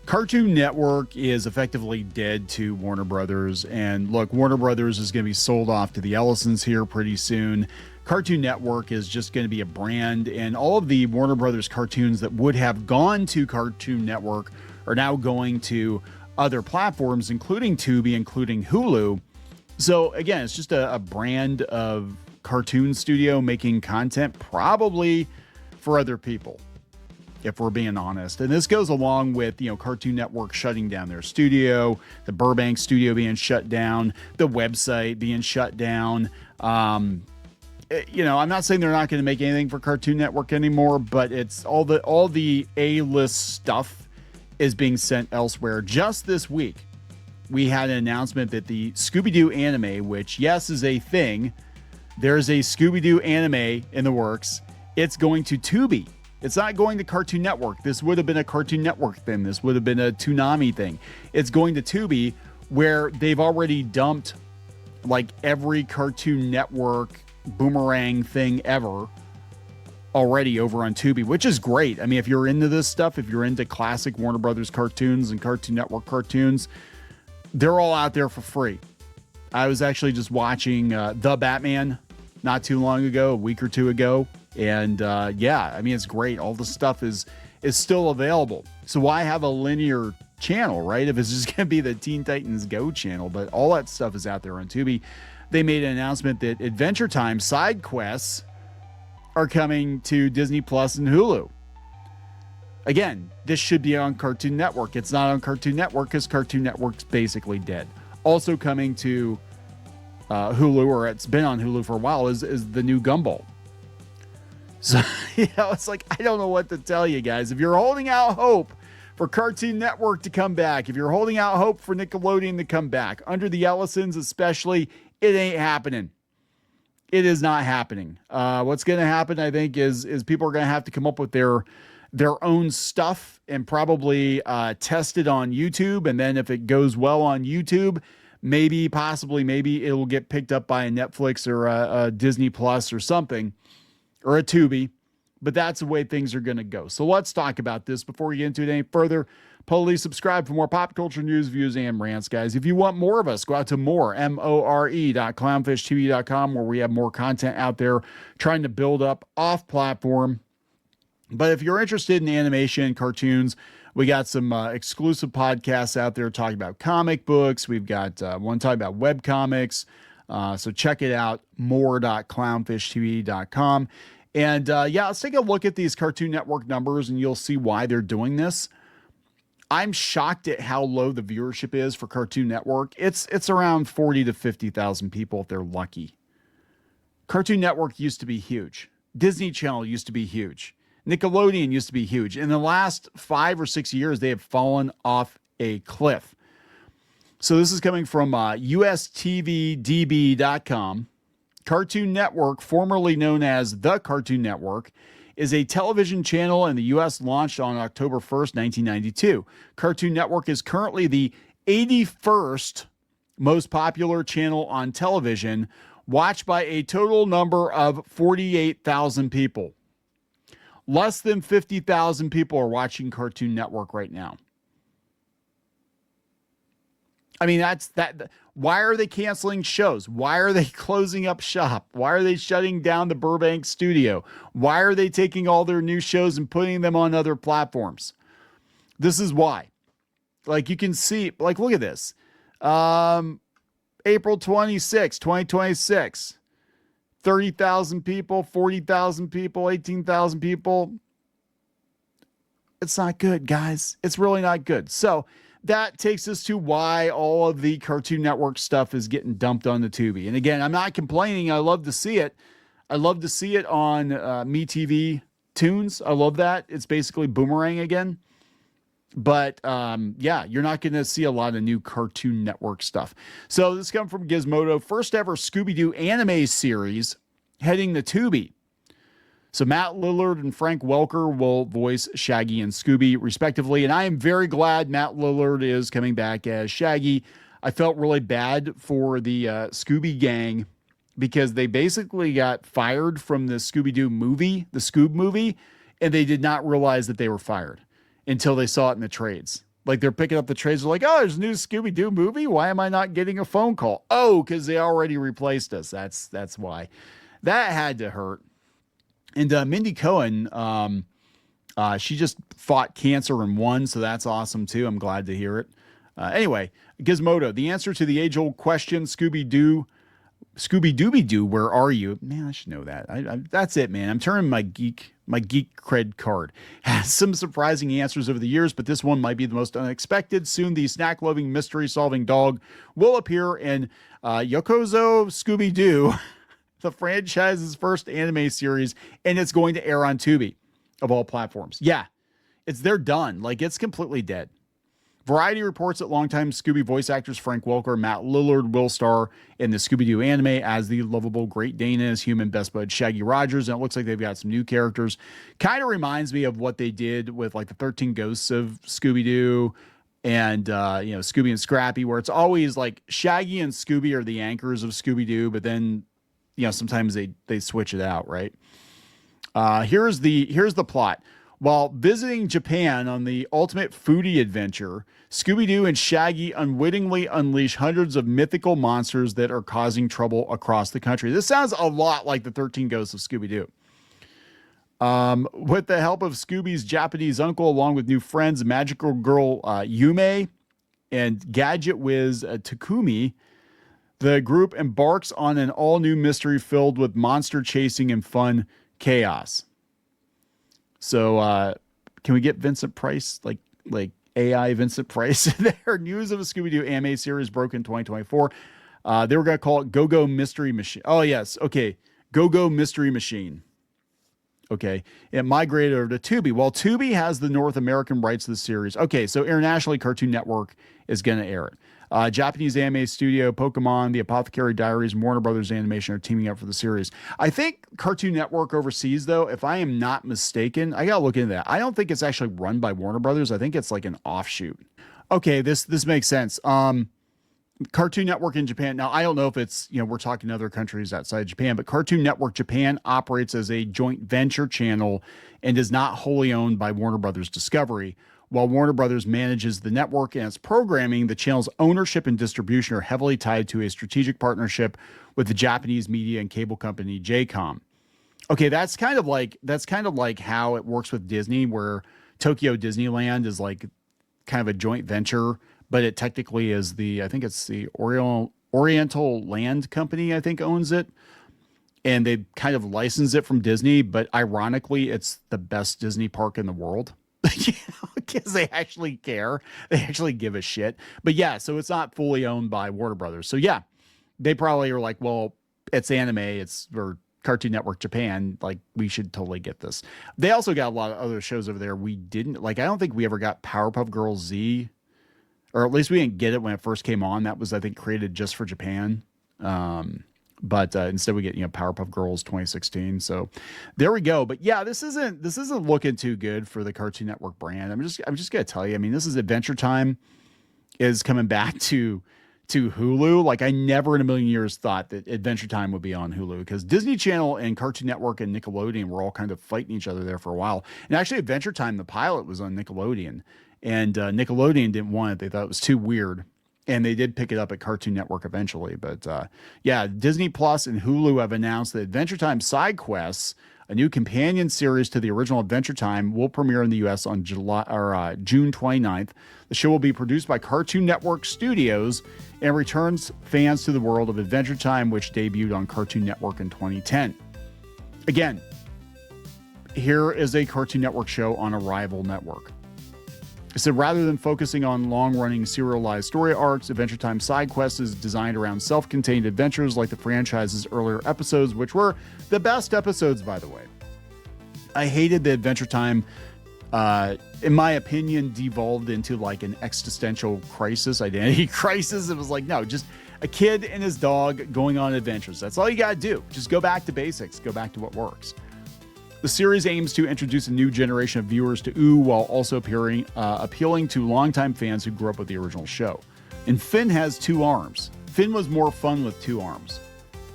Cartoon Network is effectively dead to Warner Brothers. And look, Warner Brothers is going to be sold off to the Ellisons here pretty soon. Cartoon Network is just going to be a brand, and all of the Warner Brothers cartoons that would have gone to Cartoon Network are now going to other platforms, including Tubi, including Hulu. So again, it's just a brand of cartoon studio making content probably for other people, if we're being honest. And this goes along with, Cartoon Network shutting down their studio, the Burbank studio being shut down, the website being shut down. I'm not saying they're not going to make anything for Cartoon Network anymore, but it's all the A-list stuff is being sent elsewhere. Just this week, we had an announcement that the Scooby-Doo anime, which, yes, is a thing, there's a Scooby-Doo anime in the works. It's going to Tubi. It's not going to Cartoon Network. This would have been a Cartoon Network thing. This would have been a Toonami thing. It's going to Tubi, where they've already dumped like every Cartoon Network boomerang thing ever already over on Tubi, which is great. I mean, if you're into this stuff, if you're into classic Warner Brothers cartoons and Cartoon Network cartoons, they're all out there for free. I was actually just watching The Batman not too long ago, a week or two ago. And it's great. All the stuff is still available. So why have a linear channel, right? If it's just going to be the Teen Titans Go channel, but all that stuff is out there on Tubi. They made an announcement that Adventure Time side quests are coming to Disney Plus and Hulu. Again, this should be on Cartoon Network. It's not on Cartoon Network because Cartoon Network's basically dead. Also coming to Hulu, or it's been on Hulu for a while, is the new Gumball. So, it's like, I don't know what to tell you guys. If you're holding out hope for Cartoon Network to come back, if you're holding out hope for Nickelodeon to come back, under the Ellisons especially, it ain't happening. It is not happening. What's going to happen, I think, is people are going to have to come up with their own stuff and probably test it on YouTube. And then if it goes well on YouTube, maybe it will get picked up by a Netflix or a Disney Plus or something, or a Tubi. But that's the way things are going to go. So let's talk about this before we get into it any further. Please subscribe for more pop culture news, views, and rants, guys. If you want more of us, go out to more.clownfishtv.com, where we have more content out there trying to build up off-platform. But if you're interested in animation, cartoons, we got some exclusive podcasts out there talking about comic books. We've got one talking about web comics. So check it out, more.clownfishtv.com. And let's take a look at these Cartoon Network numbers, and you'll see why they're doing this. I'm shocked at how low the viewership is for Cartoon Network. It's around 40 to 50,000 people if they're lucky. Cartoon Network used to be huge. Disney Channel used to be huge. Nickelodeon used to be huge. In the last 5 or 6 years, they have fallen off a cliff. So this is coming from ustvdb.com. Cartoon Network, formerly known as The Cartoon Network, is a television channel in the U.S. launched on October 1st, 1992. Cartoon Network is currently the 81st most popular channel on television, watched by a total number of 48,000 people. Less than 50,000 people are watching Cartoon Network right now. I mean, that's that. Why are they canceling shows? Why are they closing up shop? Why are they shutting down the Burbank studio? Why are they taking all their new shows and putting them on other platforms? This is why. Like, you can see, like, look at this. April 26, 2026. 30,000 people, 40,000 people, 18,000 people. It's not good, guys. It's really not good. So that takes us to why all of the Cartoon Network stuff is getting dumped on the Tubi. And again, I'm not complaining. I love to see it. I love to see it on MeTV Tunes. I love that. It's basically Boomerang again. But you're not going to see a lot of new Cartoon Network stuff. So this comes from Gizmodo. First ever Scooby-Doo anime series heading to Tubi. So Matt Lillard and Frank Welker will voice Shaggy and Scooby, respectively. And I am very glad Matt Lillard is coming back as Shaggy. I felt really bad for the Scooby gang because they basically got fired from the Scooby-Doo movie, the Scoob movie, and they did not realize that they were fired until they saw it in the trades. Like they're picking up the trays. They're like, oh, there's a new Scooby-Doo movie. Why am I not getting a phone call? Oh, because they already replaced us. That's why. That had to hurt. And Mindy Cohen, she just fought cancer and won, so that's awesome too. I'm glad to hear it. Anyway, Gizmodo, the answer to the age-old question, Scooby-Dooby-Doo, where are you? Man, I should know that. That's it, man. I'm turning my geek cred card. Has some surprising answers over the years, but this one might be the most unexpected. Soon, the snack-loving, mystery-solving dog will appear in Yokozo Scooby-Doo, the franchise's first anime series, and it's going to air on Tubi, of all platforms. Yeah, they're done. Like, it's completely dead. Variety reports that longtime Scooby voice actors Frank Welker and Matt Lillard will star in the Scooby-Doo anime as the lovable Great Dane and his human best bud Shaggy Rogers, and it looks like they've got some new characters. Kind of reminds me of what they did with like the 13 Ghosts of Scooby-Doo and Scooby and Scrappy, where it's always like Shaggy and Scooby are the anchors of Scooby-Doo, but then sometimes they switch it out, right? Here's the plot. While visiting Japan on the ultimate foodie adventure, Scooby-Doo and Shaggy unwittingly unleash hundreds of mythical monsters that are causing trouble across the country. This sounds a lot like the 13 Ghosts of Scooby-Doo. With the help of Scooby's Japanese uncle, along with new friends, magical girl Yume and gadget whiz Takumi, the group embarks on an all-new mystery filled with monster chasing and fun chaos. So can we get Vincent Price, like AI Vincent Price there? News of a Scooby-Doo anime series broke in 2024. They were going to call it Go-Go Mystery Machine. Oh, yes. Okay. Go-Go Mystery Machine. Okay. It migrated over to Tubi. Well, Tubi has the North American rights to the series. Okay. So internationally, Cartoon Network is going to air it. Japanese anime studio Pokemon, The Apothecary Diaries, and Warner Brothers Animation are teaming up for the series. I think Cartoon Network overseas, though, if I am not mistaken, I gotta look into that. I don't think it's actually run by Warner Brothers. I think it's like an offshoot. Okay, this makes sense. Cartoon Network in Japan. Now, I don't know if it's, we're talking other countries outside Japan, but Cartoon Network Japan operates as a joint venture channel and is not wholly owned by Warner Brothers Discovery. While Warner Brothers manages the network and its programming, the channel's ownership and distribution are heavily tied to a strategic partnership with the Japanese media and cable company JCOM. Okay, that's kind of like how it works with Disney, where Tokyo Disneyland is like kind of a joint venture, but it technically is I think it's the Oriental Land Company, I think, owns it. And they kind of license it from Disney, but ironically, it's the best Disney park in the world. Because they actually care. They actually give a shit. But yeah, so it's not fully owned by Warner Brothers. So yeah, they probably are like, well, it's anime, or Cartoon Network Japan. Like, we should totally get this. They also got a lot of other shows over there. We didn't, I don't think we ever got Powerpuff Girls Z, or at least we didn't get it when it first came on. That was, I think, created just for Japan. But instead we get, Powerpuff Girls 2016. So there we go. But yeah, this isn't looking too good for the Cartoon Network brand. I'm just going to tell you, I mean, this is Adventure Time is coming back to Hulu. Like, I never in a million years thought that Adventure Time would be on Hulu, because Disney Channel and Cartoon Network and Nickelodeon were all kind of fighting each other there for a while. And actually Adventure Time, the pilot, was on Nickelodeon, and Nickelodeon didn't want it. They thought it was too weird. And they did pick it up at Cartoon Network eventually. But yeah, Disney Plus and Hulu have announced that Adventure Time Side Quests, a new companion series to the original Adventure Time, will premiere in the U.S. on June 29th. The show will be produced by Cartoon Network Studios and returns fans to the world of Adventure Time, which debuted on Cartoon Network in 2010. Again, here is a Cartoon Network show on a rival network. So rather than focusing on long-running serialized story arcs, Adventure Time Side Quest is designed around self-contained adventures like the franchise's earlier episodes, which were the best episodes, by the way. I hated the Adventure Time, in my opinion, devolved into like an existential crisis, identity crisis. It was like, no, just a kid and his dog going on adventures. That's all you got to do. Just go back to basics. Go back to what works. The series aims to introduce a new generation of viewers to OO while also appealing to longtime fans who grew up with the original show. And Finn has 2 arms. Finn was more fun with 2 arms.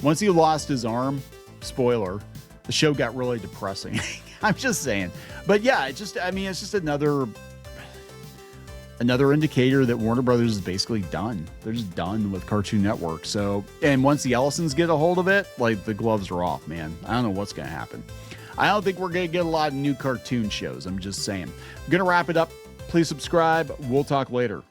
Once he lost his arm, spoiler, the show got really depressing. I'm just saying. But yeah, it's just another... another indicator that Warner Brothers is basically done. They're just done with Cartoon Network. So, and once the Ellisons get a hold of it, like, the gloves are off, man. I don't know what's going to happen. I don't think we're going to get a lot of new cartoon shows. I'm just saying. I'm going to wrap it up. Please subscribe. We'll talk later.